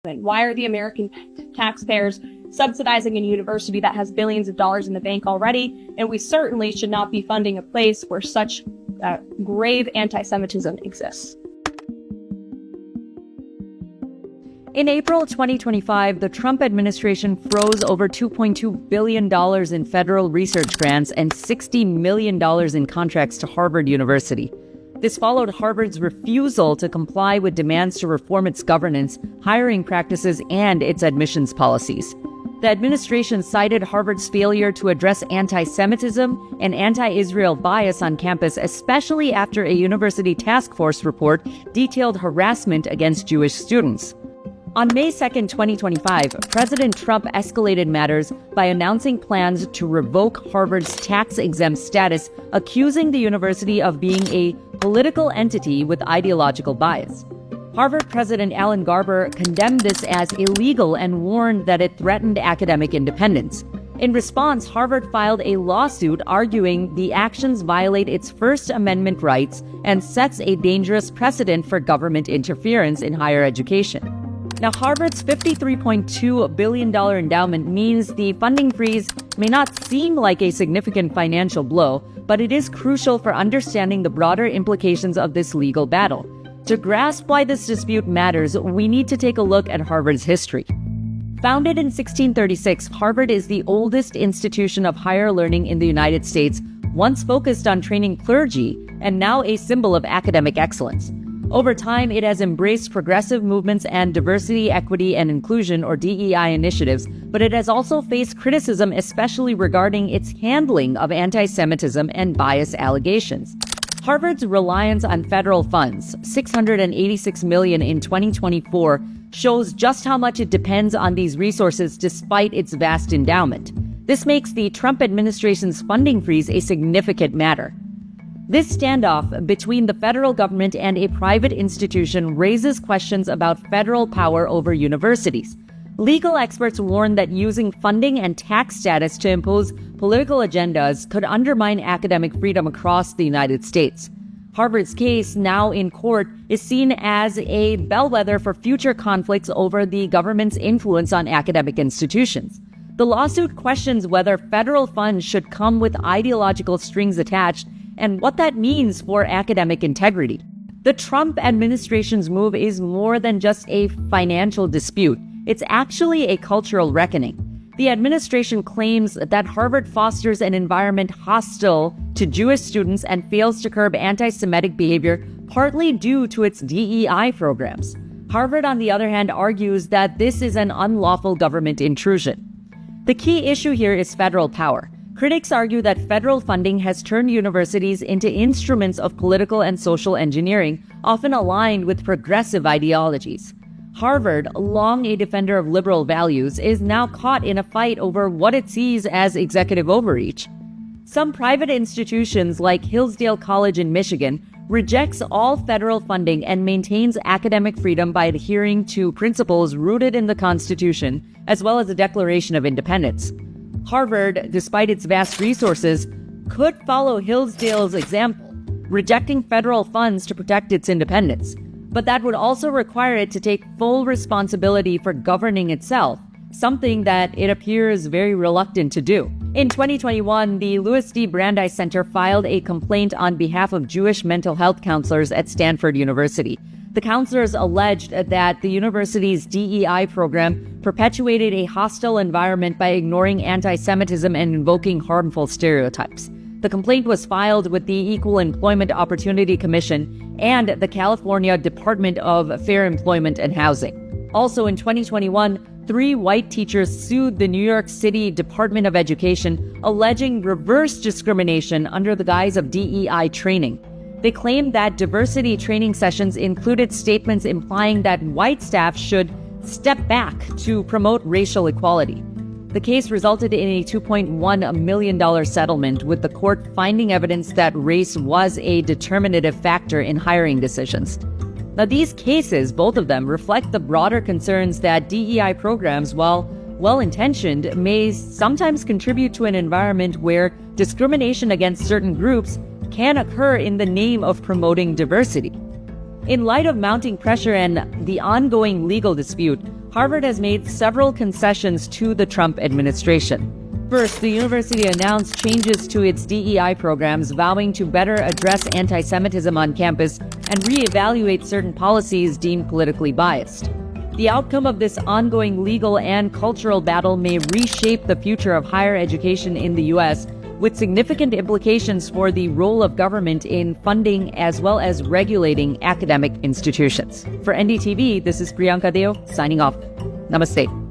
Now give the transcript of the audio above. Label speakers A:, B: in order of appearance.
A: Why are the American taxpayers subsidizing a university that has billions of dollars in the bank already? And we certainly should not be funding a place where such grave anti-Semitism exists.
B: In April 2025, the Trump administration froze over $2.2 billion in federal research grants and $60 million in contracts to Harvard University. This followed Harvard's refusal to comply with demands to reform its governance, hiring practices, and its admissions policies. The administration cited Harvard's failure to address anti-Semitism and anti-Israel bias on campus, especially after a university task force report detailed harassment against Jewish students. On May 2, 2025, President Trump escalated matters by announcing plans to revoke Harvard's tax-exempt status, accusing the university of being a political entity with ideological bias. Harvard President Alan Garber condemned this as illegal and warned that it threatened academic independence. In response, Harvard filed a lawsuit arguing the actions violate its First Amendment rights and sets a dangerous precedent for government interference in higher education. Now, Harvard's $53.2 billion endowment means the funding freeze may not seem like a significant financial blow, but it is crucial for understanding the broader implications of this legal battle. To grasp why this dispute matters, we need to take a look at Harvard's history. Founded in 1636, Harvard is the oldest institution of higher learning in the United States, once focused on training clergy and now a symbol of academic excellence. Over time, it has embraced progressive movements and diversity, equity, and inclusion, or DEI initiatives, but it has also faced criticism, especially regarding its handling of anti-Semitism and bias allegations. Harvard's reliance on federal funds, $686 million in 2024, shows just how much it depends on these resources despite its vast endowment. This makes the Trump administration's funding freeze a significant matter. This standoff between the federal government and a private institution raises questions about federal power over universities. Legal experts warn that using funding and tax status to impose political agendas could undermine academic freedom across the United States. Harvard's case, now in court, is seen as a bellwether for future conflicts over the government's influence on academic institutions. The lawsuit questions whether federal funds should come with ideological strings attached and what that means for academic integrity. The Trump administration's move is more than just a financial dispute. It's actually a cultural reckoning. The administration claims that Harvard fosters an environment hostile to Jewish students and fails to curb anti-Semitic behavior, partly due to its DEI programs. Harvard, on the other hand, argues that this is an unlawful government intrusion. The key issue here is federal power. Critics argue that federal funding has turned universities into instruments of political and social engineering, often aligned with progressive ideologies. Harvard, long a defender of liberal values, is now caught in a fight over what it sees as executive overreach. Some private institutions, like Hillsdale College in Michigan, rejects all federal funding and maintains academic freedom by adhering to principles rooted in the Constitution, as well as the Declaration of Independence. Harvard, despite its vast resources, could follow Hillsdale's example, rejecting federal funds to protect its independence. But that would also require it to take full responsibility for governing itself, something that it appears very reluctant to do. In 2021, the Louis D. Brandeis Center filed a complaint on behalf of Jewish mental health counselors at Stanford University. The counselors alleged that the university's DEI program perpetuated a hostile environment by ignoring anti-Semitism and invoking harmful stereotypes. The complaint was filed with the Equal Employment Opportunity Commission and the California Department of Fair Employment and Housing. Also in 2021, 3 white teachers sued the New York City Department of Education, alleging reverse discrimination under the guise of DEI training. They claimed that diversity training sessions included statements implying that white staff should step back to promote racial equality. The case resulted in a $2.1 million settlement, with the court finding evidence that race was a determinative factor in hiring decisions. Now, these cases, both of them, reflect the broader concerns that DEI programs, while well-intentioned, may sometimes contribute to an environment where discrimination against certain groups can occur in the name of promoting diversity. In light of mounting pressure and the ongoing legal dispute, Harvard has made several concessions to the Trump administration. First, the university announced changes to its DEI programs, vowing to better address anti-Semitism on campus and reevaluate certain policies deemed politically biased. The outcome of this ongoing legal and cultural battle may reshape the future of higher education in the U.S., with significant implications for the role of government in funding as well as regulating academic institutions. For NDTV, this is Priyanka Deo signing off. Namaste.